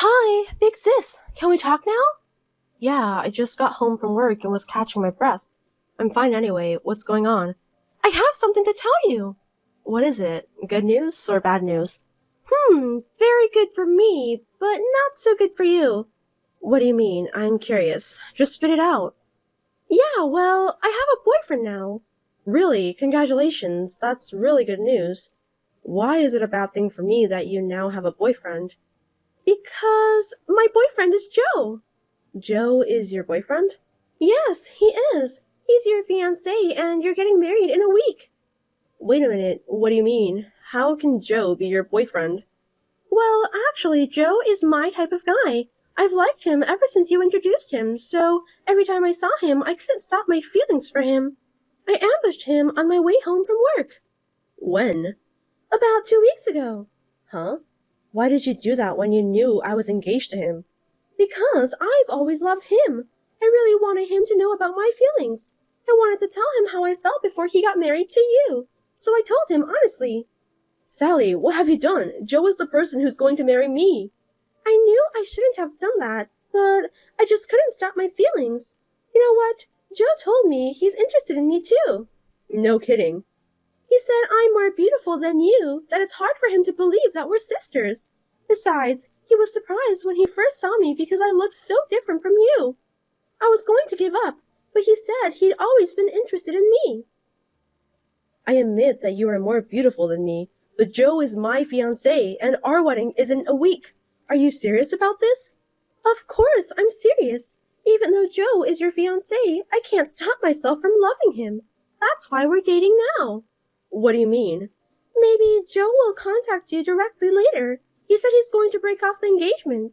Hi, big sis. Can we talk now? Yeah, I just got home from work and was catching my breath. I'm fine anyway. What's going on? I have something to tell you. What is it? Good news or bad news? Very good for me, but not so good for you. What do you mean? I'm curious. Just spit it out. Yeah, well, I have a boyfriend now. Really? Congratulations. That's really good news. Why is it a bad thing for me that you now have a boyfriend? Because my boyfriend is Joe. Joe is your boyfriend? Yes, he is. He's your fiancé and you're getting married in a week. Wait a minute, what do you mean? How can Joe be your boyfriend? Well, actually, Joe is my type of guy. I've liked him ever since you introduced him, so every time I saw him, I couldn't stop my feelings for him. I ambushed him on my way home from work. When? About 2 weeks ago. Huh? Why did you do that when you knew I was engaged to him? Because I've always loved him. I really wanted him to know about my feelings. I wanted to tell him how I felt before he got married to you. So I told him honestly. Sally, what have you done? Joe is the person who's going to marry me. I knew I shouldn't have done that, but I just couldn't stop my feelings. You know what? Joe told me he's interested in me too. No kidding. He said I'm more beautiful than you, that it's hard for him to believe that we're sisters. Besides, he was surprised when he first saw me because I looked so different from you. I was going to give up, but he said he'd always been interested in me. I admit that you are more beautiful than me, but Joe is my fiancé and our wedding is in a week. Are you serious about this? Of course, I'm serious. Even though Joe is your fiancé, I can't stop myself from loving him. That's why we're dating now. What do you mean? Maybe Joe will contact you directly later. He said he's going to break off the engagement.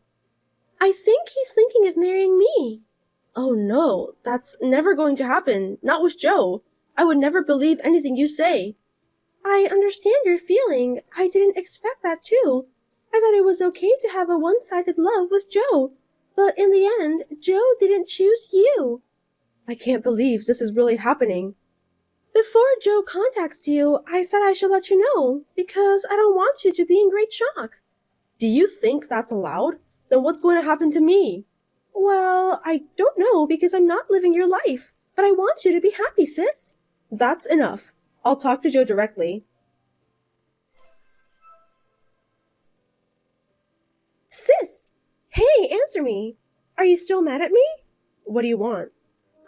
I think he's thinking of marrying me. Oh no, that's never going to happen. Not with Joe. I would never believe anything you say. I understand your feeling. I didn't expect that too. I thought it was okay to have a one-sided love with Joe. But in the end, Joe didn't choose you. I can't believe this is really happening. Before Joe contacts you, I thought I should let you know, because I don't want you to be in great shock. Do you think that's allowed? Then what's going to happen to me? Well, I don't know because I'm not living your life, but I want you to be happy, sis. That's enough. I'll talk to Joe directly. Sis! Hey, answer me. Are you still mad at me? What do you want?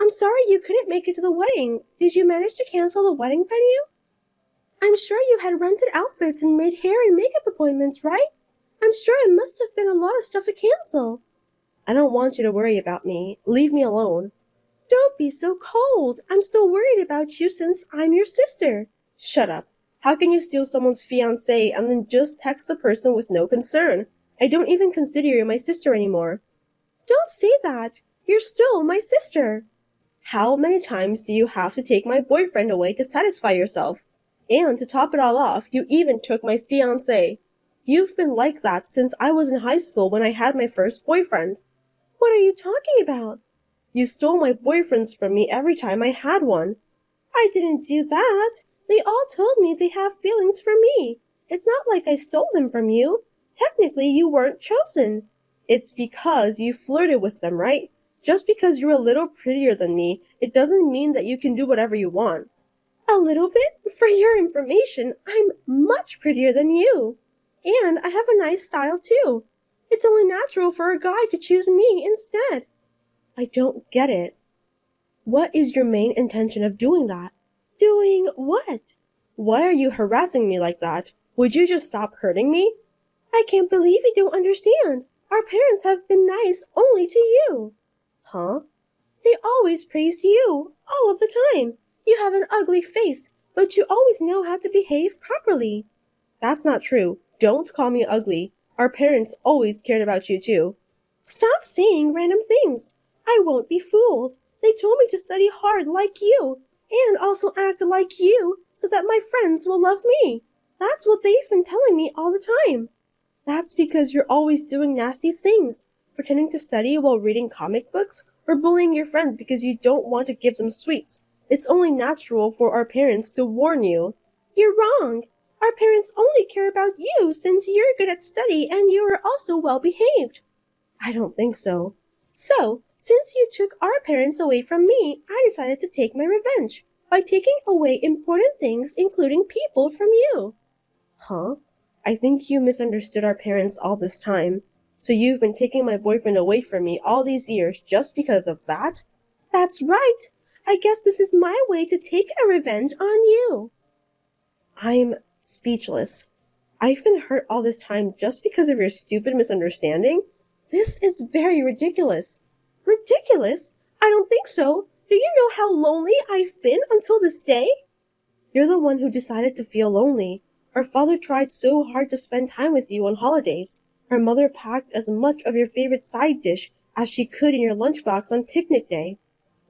I'm sorry you couldn't make it to the wedding. Did you manage to cancel the wedding venue? I'm sure you had rented outfits and made hair and makeup appointments, right? I'm sure it must have been a lot of stuff to cancel. I don't want you to worry about me. Leave me alone. Don't be so cold. I'm still worried about you since I'm your sister. Shut up. How can you steal someone's fiancé and then just text a person with no concern? I don't even consider you my sister anymore. Don't say that. You're still my sister. How many times do you have to take my boyfriend away to satisfy yourself? And to top it all off, you even took my fiancé. You've been like that since I was in high school when I had my first boyfriend. What are you talking about? You stole my boyfriends from me every time I had one. I didn't do that. They all told me they have feelings for me. It's not like I stole them from you. Technically, you weren't chosen. It's because you flirted with them, right? Just because you're a little prettier than me, it doesn't mean that you can do whatever you want. A little bit? For your information, I'm much prettier than you. And I have a nice style too. It's only natural for a guy to choose me instead. I don't get it. What is your main intention of doing that? Doing what? Why are you harassing me like that? Would you just stop hurting me? I can't believe you don't understand. Our parents have been nice only to you. Huh? They always praise you, all of the time. You have an ugly face, but you always know how to behave properly. That's not true. Don't call me ugly. Our parents always cared about you too. Stop saying random things. I won't be fooled. They told me to study hard like you, and also act like you, so that my friends will love me. That's what they've been telling me all the time. That's because you're always doing nasty things, pretending to study while reading comic books, or bullying your friends because you don't want to give them sweets. It's only natural for our parents to warn you. You're wrong. Our parents only care about you since you're good at study and you are also well behaved. I don't think so. So, since you took our parents away from me, I decided to take my revenge by taking away important things, including people, from you. Huh? I think you misunderstood our parents all this time. So you've been taking my boyfriend away from me all these years just because of that? That's right. I guess this is my way to take a revenge on you. I'm speechless. I've been hurt all this time just because of your stupid misunderstanding? This is very ridiculous. Ridiculous? I don't think so. Do you know how lonely I've been until this day? You're the one who decided to feel lonely. Our father tried so hard to spend time with you on holidays. Our mother packed as much of your favorite side dish as she could in your lunchbox on picnic day.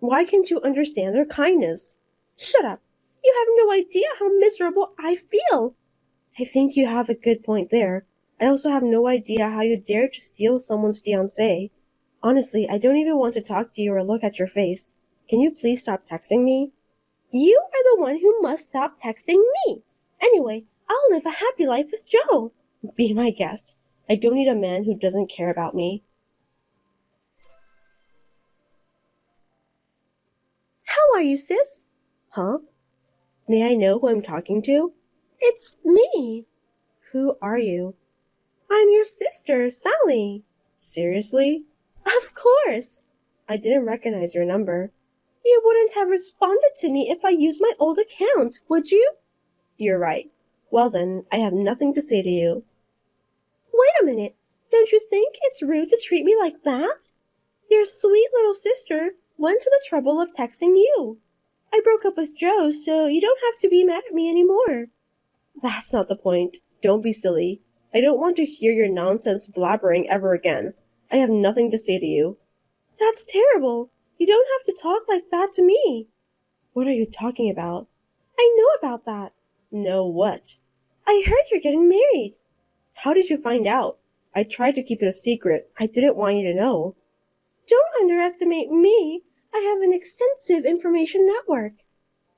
Why can't you understand their kindness? Shut up. You have no idea how miserable I feel. I think you have a good point there. I also have no idea how you dared to steal someone's fiancé. Honestly, I don't even want to talk to you or look at your face. Can you please stop texting me? You are the one who must stop texting me. Anyway, I'll live a happy life with Joe. Be my guest. I don't need a man who doesn't care about me. How are you, sis? Huh? May I know who I'm talking to? It's me. Who are you? I'm your sister, Sally. Seriously? Of course. I didn't recognize your number. You wouldn't have responded to me if I used my old account, would you? You're right. Well then, I have nothing to say to you. Wait a minute. Don't you think it's rude to treat me like that? Your sweet little sister went to the trouble of texting you. I broke up with Joe, so you don't have to be mad at me anymore. That's not the point. Don't be silly. I don't want to hear your nonsense blabbering ever again. I have nothing to say to you. That's terrible. You don't have to talk like that to me. What are you talking about? I know about that. Know what? I heard you're getting married. How did you find out? I tried to keep it a secret. I didn't want you to know. Don't underestimate me. I have an extensive information network.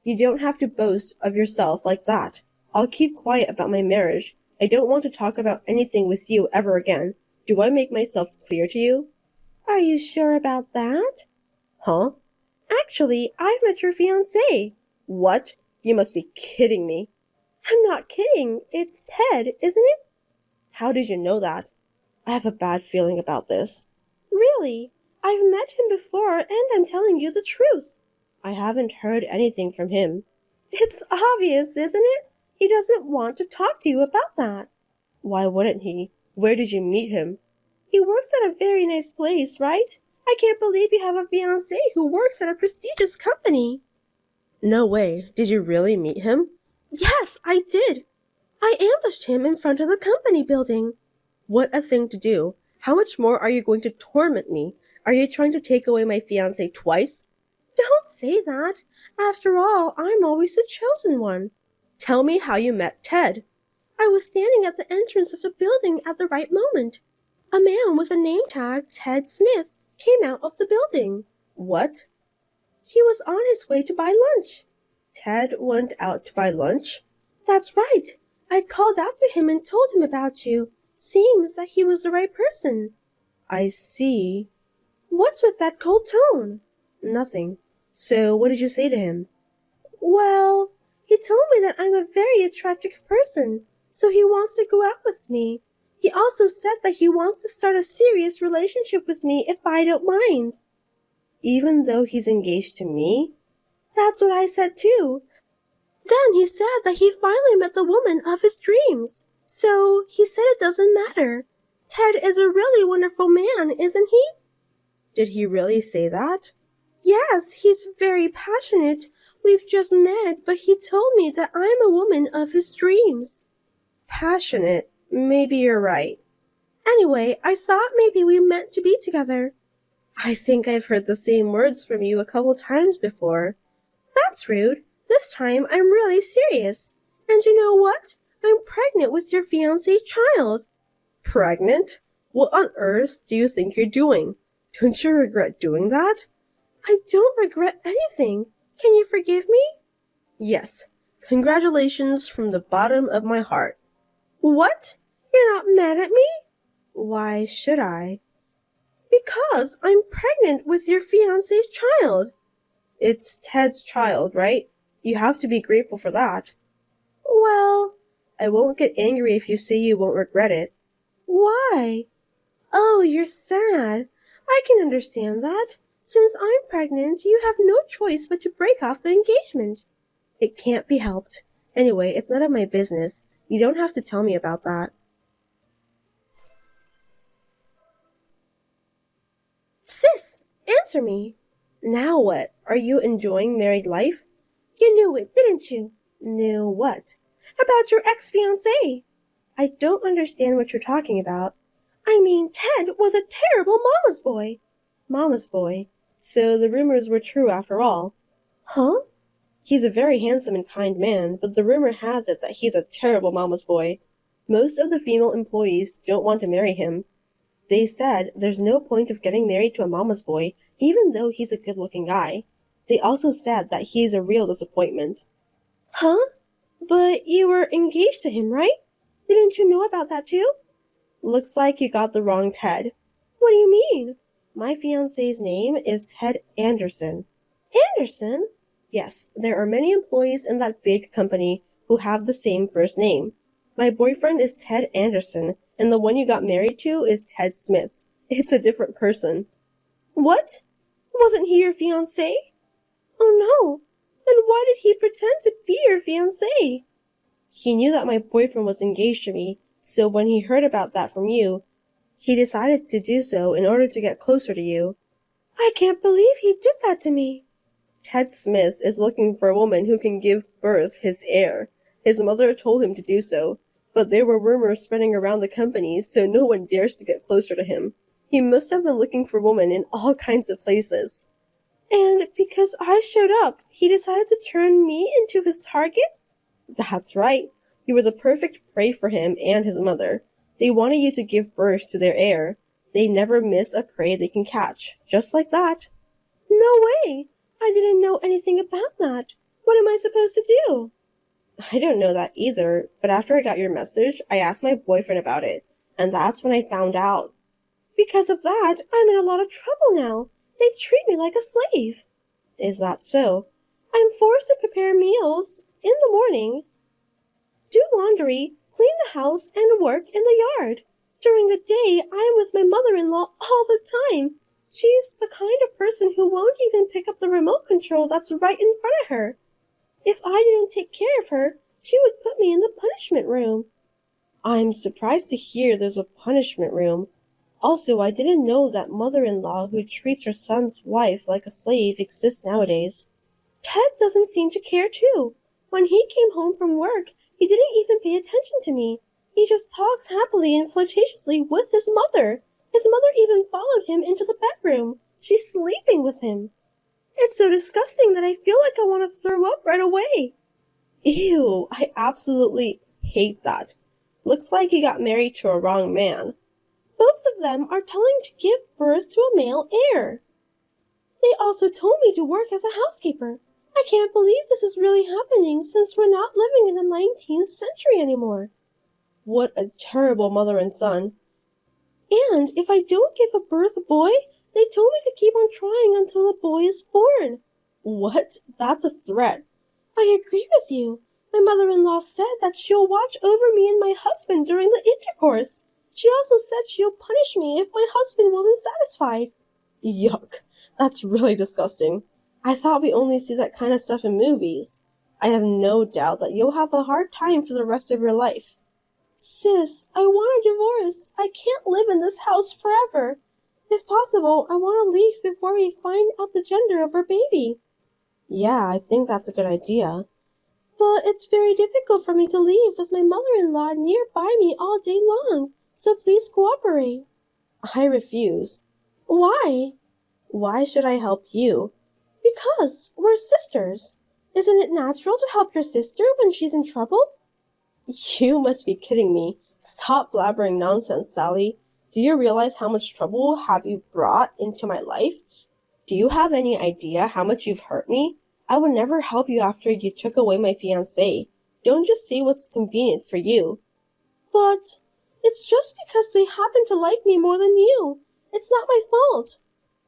You don't have to boast of yourself like that. I'll keep quiet about my marriage. I don't want to talk about anything with you ever again. Do I make myself clear to you? Are you sure about that? Huh? Actually, I've met your fiancé. What? You must be kidding me. I'm not kidding. It's Ted, isn't it? How did you know that? I have a bad feeling about this. Really? I've met him before, and I'm telling you the truth. I haven't heard anything from him. It's obvious, isn't it? He doesn't want to talk to you about that. Why wouldn't he? Where did you meet him? He works at a very nice place, right? I can't believe you have a fiancé who works at a prestigious company. No way. Did you really meet him? Yes, I did. I ambushed him in front of the company building. What a thing to do. How much more are you going to torment me? Are you trying to take away my fiancé twice? Don't say that. After all, I'm always the chosen one. Tell me how you met Ted. I was standing at the entrance of the building at the right moment. A man with a name tag, Ted Smith, came out of the building. What? He was on his way to buy lunch. Ted went out to buy lunch? That's right. I called out to him and told him about you. Seems that he was the right person. I see. What's with that cold tone? Nothing. So what did you say to him? Well, he told me that I'm a very attractive person, so he wants to go out with me. He also said that he wants to start a serious relationship with me if I don't mind. Even though he's engaged to me? That's what I said too. Then he said that he finally met the woman of his dreams. So he said it doesn't matter. Ted is a really wonderful man, isn't he? Did he really say that? Yes, he's very passionate. We've just met, but he told me that I'm a woman of his dreams. Passionate? Maybe you're right. Anyway, I thought maybe we meant to be together. I think I've heard the same words from you a couple times before. That's rude. This time I'm really serious. And you know what? I'm pregnant with your fiancé's child. Pregnant? What on earth do you think you're doing? Don't you regret doing that? I don't regret anything. Can you forgive me? Yes. Congratulations from the bottom of my heart. What? You're not mad at me? Why should I? Because I'm pregnant with your fiancé's child. It's Ted's child, right? You have to be grateful for that. Well, I won't get angry if you say you won't regret it. Why? Oh, you're sad. I can understand that. Since I'm pregnant, you have no choice but to break off the engagement. It can't be helped. Anyway, it's none of my business. You don't have to tell me about that. Sis, answer me. Now what? Are you enjoying married life? You knew it, didn't you? Knew what? About your ex-fiancé. I don't understand what you're talking about. I mean, Ted was a terrible mama's boy. Mama's boy. So the rumors were true after all. Huh? He's a very handsome and kind man, but the rumor has it that he's a terrible mama's boy. Most of the female employees don't want to marry him. They said there's no point of getting married to a mama's boy, even though he's a good-looking guy. They also said that he's a real disappointment. Huh? But you were engaged to him, right? Didn't you know about that too? Looks like you got the wrong Ted. What do you mean? My fiancé's name is Ted Anderson. Anderson? Yes, there are many employees in that big company who have the same first name. My boyfriend is Ted Anderson, and the one you got married to is Ted Smith. It's a different person. What? Wasn't he your fiancé? Oh no. Then why did he pretend to be your fiancé? He knew that my boyfriend was engaged to me, so when he heard about that from you, he decided to do so in order to get closer to you. I can't believe he did that to me. Ted Smith is looking for a woman who can give birth his heir. His mother told him to do so, but there were rumors spreading around the company, so no one dares to get closer to him. He must have been looking for women in all kinds of places. And because I showed up, he decided to turn me into his target? That's right. You were the perfect prey for him and his mother. They wanted you to give birth to their heir. They never miss a prey they can catch. Just like that. No way! I didn't know anything about that. What am I supposed to do? I don't know that either, but after I got your message, I asked my boyfriend about it, and that's when I found out. Because of that, I'm in a lot of trouble now. They treat me like a slave. Is that so? I'm forced to prepare meals in the morning, do laundry, clean the house, and work in the yard. During the day, I am with my mother-in-law all the time. She's the kind of person who won't even pick up the remote control that's right in front of her. If I didn't take care of her, she would put me in the punishment room. I'm surprised to hear there's a punishment room. Also, I didn't know that mother-in-law who treats her son's wife like a slave exists nowadays. Ted doesn't seem to care too. When he came home from work, he didn't even pay attention to me. He just talks happily and flirtatiously with his mother. His mother even followed him into the bedroom. She's sleeping with him. It's so disgusting that I feel like I want to throw up right away. Ew, I absolutely hate that. Looks like you got married to a wrong man. Both of them are telling to give birth to a male heir. They also told me to work as a housekeeper. I can't believe this is really happening since we're not living in the 19th century anymore. What a terrible mother and son. And if I don't give a birth a boy, they told me to keep on trying until a boy is born. What? That's a threat. I agree with you. My mother-in-law said that she'll watch over me and my husband during the intercourse. She also said she'll punish me if my husband wasn't satisfied. Yuck. That's really disgusting. I thought we only see that kind of stuff in movies. I have no doubt that you'll have a hard time for the rest of your life. Sis, I want a divorce. I can't live in this house forever. If possible, I want to leave before we find out the gender of our baby. Yeah, I think that's a good idea. But it's very difficult for me to leave with my mother-in-law nearby me all day long, so please cooperate. I refuse. Why? Why should I help you? Because we're sisters. Isn't it natural to help your sister when she's in trouble? You must be kidding me. Stop blabbering nonsense, Sally. Do you realize how much trouble have you brought into my life? Do you have any idea how much you've hurt me? I would never help you after you took away my fiancé. Don't just say what's convenient for you. But it's just because they happen to like me more than you. It It's not my fault.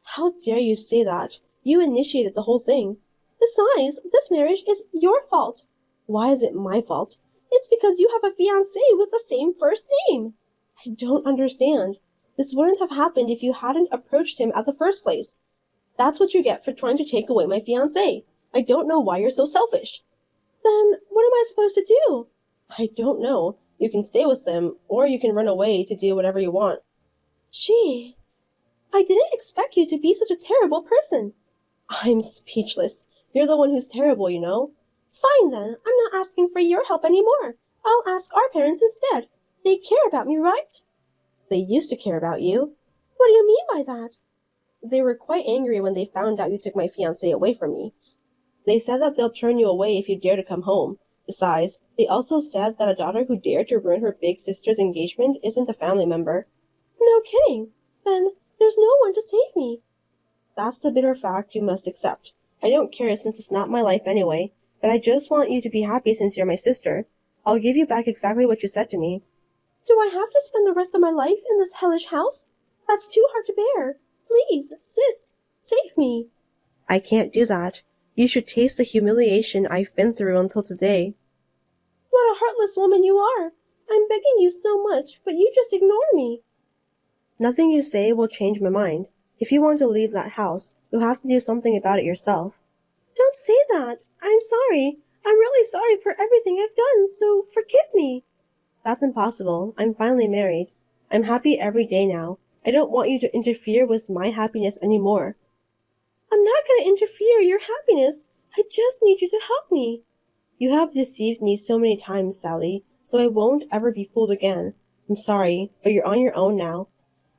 How dare you say that? You initiated the whole thing. Besides, this marriage is your fault. Why is it my fault? It's because you have a fiancé with the same first name. I don't understand. This wouldn't have happened if you hadn't approached him at the first place. That's what you get for trying to take away my fiancé. I don't know why you're so selfish. Then what am I supposed to do? I don't know. You can stay with them, or you can run away to do whatever you want. Gee, I didn't expect you to be such a terrible person. I'm speechless. You're the one who's terrible, you know. Fine then, I'm not asking for your help anymore. I'll ask our parents instead. They care about me, right? They used to care about you. What do you mean by that? They were quite angry when they found out you took my fiancé away from me. They said that they'll turn you away if you dare to come home. Besides, they also said that a daughter who dared to ruin her big sister's engagement isn't a family member. No kidding. Then there's no one to save me. That's the bitter fact you must accept. I don't care since it's not my life anyway, but I just want you to be happy since you're my sister. I'll give you back exactly what you said to me. Do I have to spend the rest of my life in this hellish house? That's too hard to bear. Please, sis, save me. I can't do that. You should taste the humiliation I've been through until today. What a heartless woman you are. I'm begging you so much, but you just ignore me. Nothing you say will change my mind. If you want to leave that house, you'll have to do something about it yourself. Don't say that. I'm sorry. I'm really sorry for everything I've done, so forgive me. That's impossible. I'm finally married. I'm happy every day now. I don't want you to interfere with my happiness anymore. I'm not going to interfere your happiness. I just need you to help me. You have deceived me so many times, Sally, so I won't ever be fooled again. I'm sorry, but you're on your own now.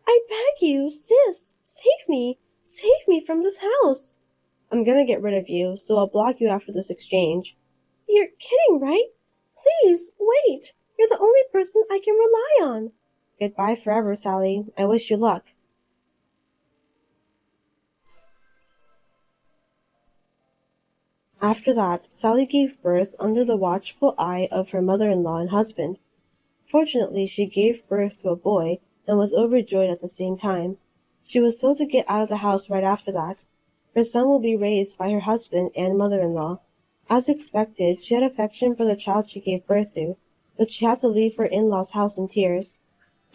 I beg you, sis, save me. Save me from this house. I'm gonna get rid of you, so I'll block you after this exchange. You're kidding, right? Please, wait. You're the only person I can rely on. Goodbye forever, Sally. I wish you luck. After that, Sally gave birth under the watchful eye of her mother-in-law and husband. Fortunately, she gave birth to a boy and was overjoyed at the same time. She was told to get out of the house right after that. Her son will be raised by her husband and mother-in-law. As expected, she had affection for the child she gave birth to, but she had to leave her in-laws' house in tears.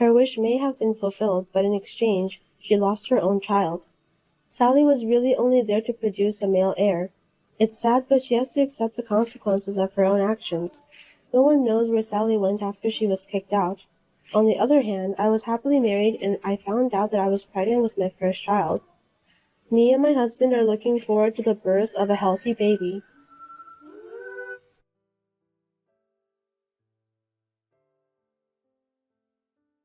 Her wish may have been fulfilled, but in exchange, she lost her own child. Sally was really only there to produce a male heir. It's sad, but she has to accept the consequences of her own actions. No one knows where Sally went after she was kicked out. On the other hand, I was happily married, and I found out that I was pregnant with my first child. Me and my husband are looking forward to the birth of a healthy baby.